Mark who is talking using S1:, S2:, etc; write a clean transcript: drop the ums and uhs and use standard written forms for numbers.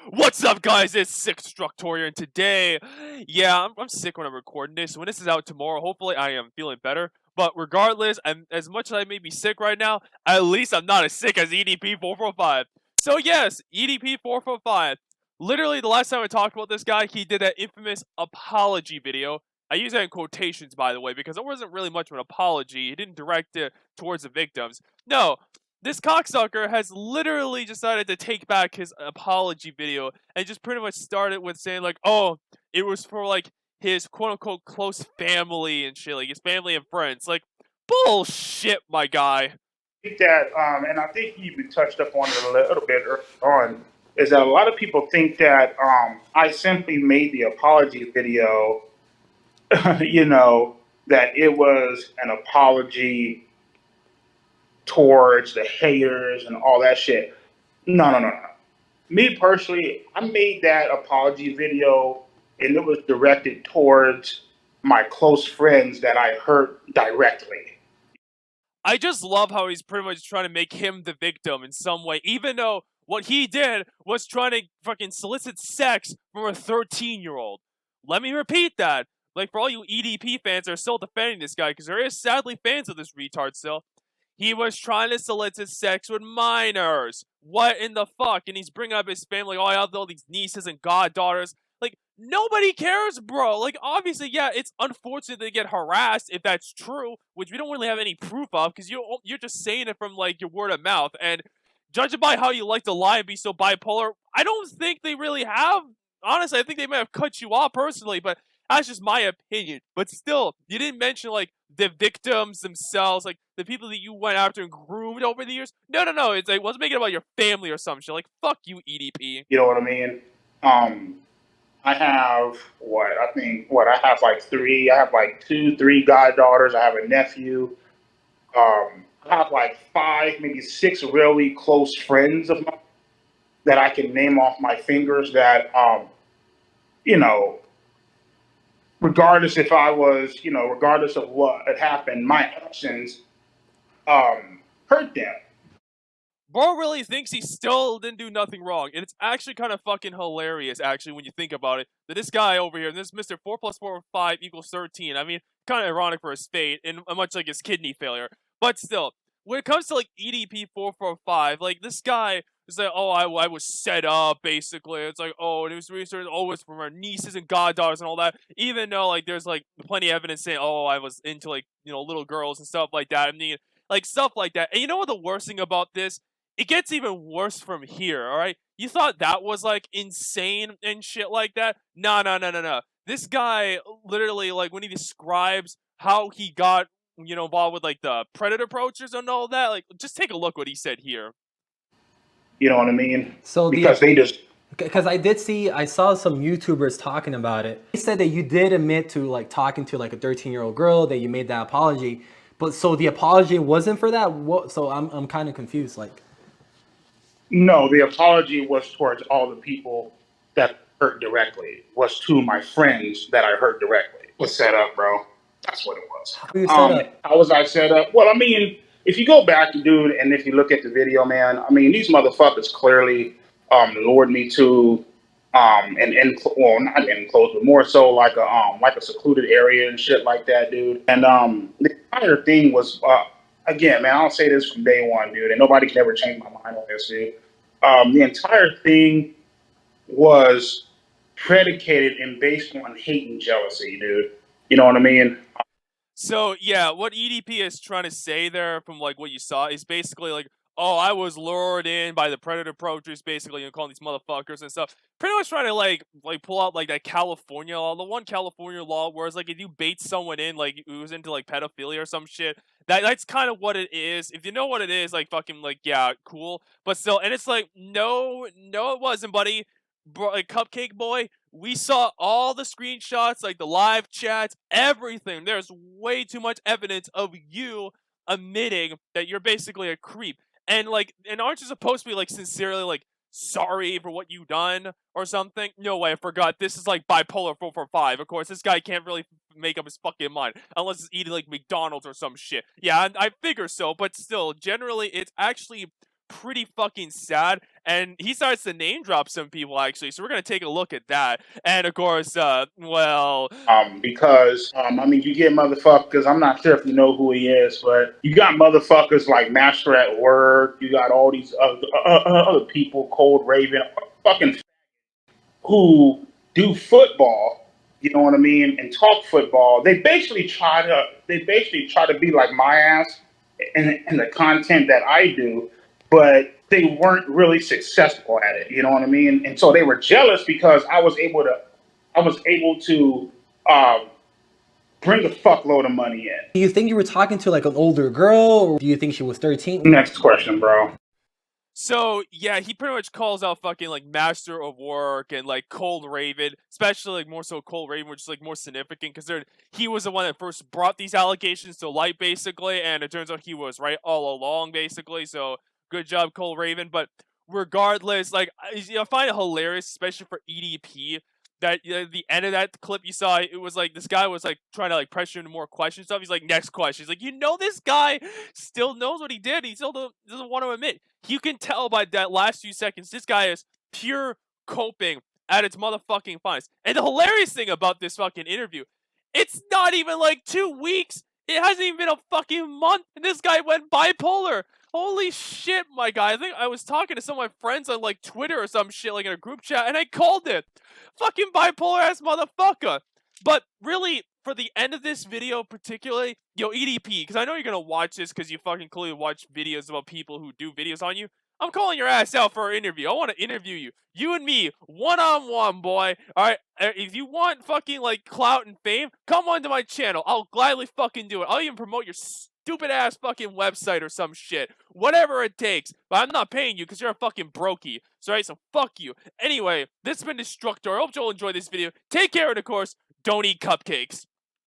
S1: What's up, guys? It's Destructor, and today, yeah, I'm sick when I'm recording this. So when this is out tomorrow, hopefully I am feeling better. But regardless, as much as I may be sick right now, at least I'm not as sick as EDP445. So yes, EDP445. Literally, the last time I talked about this guy, he did that infamous apology video. I use that in quotations, by the way, because it wasn't really much of an apology. He didn't direct it towards the victims. No, this cocksucker has literally decided to take back his apology video and just pretty much started with saying like, oh, it was for like his quote unquote close family and shit, like his family and friends. Like, bullshit, my guy.
S2: Think that, and I think you even touched up on it a little bit early on, is that a lot of people think that I simply made the apology video, that it was an apology towards the haters and all that shit. No. Me personally, I made that apology video and it was directed towards my close friends that I hurt directly.
S1: I just love how he's pretty much trying to make him the victim in some way, even though what he did was trying to fucking solicit sex from a 13-year-old. Let me repeat that. Like, for all you EDP fans that are still defending this guy, because there is sadly fans of this retard still, he was trying to solicit sex with minors. What in the fuck? And he's bringing up his family. Oh, I have all these nieces and goddaughters. Like, nobody cares, bro. Like, obviously, yeah, it's unfortunate they get harassed if that's true, which we don't really have any proof of, because you're just saying it from like your word of mouth. And judging by how you like to lie and be so bipolar, I don't think they really have. Honestly, I think they might have cut you off personally, but that's just my opinion. But still, you didn't mention like the victims themselves, like the people that you went after and groomed over the years. No. It's like, wasn't making it about your family or some shit. Like, fuck you, EDP.
S2: You know what I mean? I have I have like three. I have like two, three goddaughters. I have a nephew. I have like five, maybe six really close friends of mine that I can name off my fingers that, you know, regardless if I was, regardless of what had happened, my actions hurt them.
S1: Bro really thinks he still didn't do nothing wrong, and it's actually kind of fucking hilarious, actually, when you think about it, that this guy over here, this Mr. 4 plus 4 5 equals 13, I mean, kind of ironic for his fate, and much like his kidney failure, but still, when it comes to, like, EDP445, like, this guy is like, oh, I was set up, basically, it's like, oh, and it was research, oh, it's from our nieces and goddaughters and all that, even though, like, there's, like, plenty of evidence saying, oh, I was into, like, little girls and stuff like that, I mean, like, stuff like that, and you know what the worst thing about this? It gets even worse from here, alright? You thought that was, like, insane and shit like that? No. This guy, literally, like, when he describes how he got, involved with, like, the predator poachers and all that, like, just take a look what he said here.
S2: You know what I mean?
S3: So
S2: because they just
S3: because I saw some YouTubers talking about it. They said that you did admit to like talking to like a 13-year-old girl, that you made that apology, but so the apology wasn't for that. What? So I'm kind of confused. Like,
S2: no, the apology was towards all the people that hurt directly. Was to my friends that I hurt directly. Was set up, bro. That's what it was.
S3: how you set up?
S2: How was I set up? Well, I mean, if you go back, dude, and if you look at the video, man, I mean, these motherfuckers clearly lured me to well, not enclosed, but more so like a secluded area and shit like that, dude. And the entire thing was again, man, I'll say this from day one, dude, and nobody can ever change my mind on this, dude. The entire thing was predicated and based on hate and jealousy, dude. You know what I mean?
S1: So, yeah, what EDP is trying to say there from, like, what you saw is basically, like, oh, I was lured in by the predator poachers, basically, calling these motherfuckers and stuff. Pretty much trying to, like pull out, like, that California law, the one California law where it's, like, if you bait someone in, like, who's into, like, pedophilia or some shit, that's kind of what it is. If you know what it is, like, fucking, like, yeah, cool. But still, and it's like, no, it wasn't, buddy. Bro, like, Cupcake Boy, we saw all the screenshots, like the live chats, everything. There's way too much evidence of you admitting that you're basically a creep. And like, and aren't you supposed to be like sincerely like sorry for what you've done or something? No way, I forgot. This is like bipolar 445. Of course, this guy can't really make up his fucking mind unless he's eating like McDonald's or some shit. Yeah, I figure so, but still, generally, it's actually pretty fucking sad. And he starts to name drop some people, actually. So we're going to take a look at that. And of course,
S2: because I mean, you get motherfuckers. I'm not sure if you know who he is, but you got motherfuckers like Master at Work. You got all these other people, Cold Raven, fucking who do football. You know what I mean? And talk football. They basically try to be like my ass in the content that I do, but they weren't really successful at it. You know what I mean? And so they were jealous because I was able to bring a fuckload of money in.
S3: Do you think you were talking to like an older girl, or do you think she was 13?
S2: Next question, bro.
S1: So, yeah, he pretty much calls out fucking, like, Master of Work and, like, Cold Raven, especially, like, more so Cold Raven, which is, like, more significant, because he was the one that first brought these allegations to light, basically, and it turns out he was right all along, basically, so good job, Cold Raven, but regardless, like, I find it hilarious, especially for EDP, that the end of that clip you saw, it was like this guy was like trying to like pressure him to more questions stuff. He's like, next question. He's like, this guy still knows what he did. He still doesn't want to admit. You can tell by that last few seconds, this guy is pure coping at its motherfucking finest. And the hilarious thing about this fucking interview, it's not even like 2 weeks. It hasn't even been a fucking month, and this guy went bipolar. Holy shit, my guy. I think I was talking to some of my friends on, like, Twitter or some shit, like, in a group chat, and I called it. Fucking bipolar-ass motherfucker. But really, for the end of this video particularly, EDP, because I know you're gonna watch this because you fucking clearly watch videos about people who do videos on you. I'm calling your ass out for an interview. I want to interview you. You and me, one-on-one, boy. Alright, if you want fucking, like, clout and fame, come onto my channel. I'll gladly fucking do it. I'll even promote your stupid-ass fucking website or some shit. Whatever it takes. But I'm not paying you because you're a fucking brokey. So fuck you. Anyway, this has been Destructor. I hope you'll enjoy this video. Take care, and of course, don't eat cupcakes.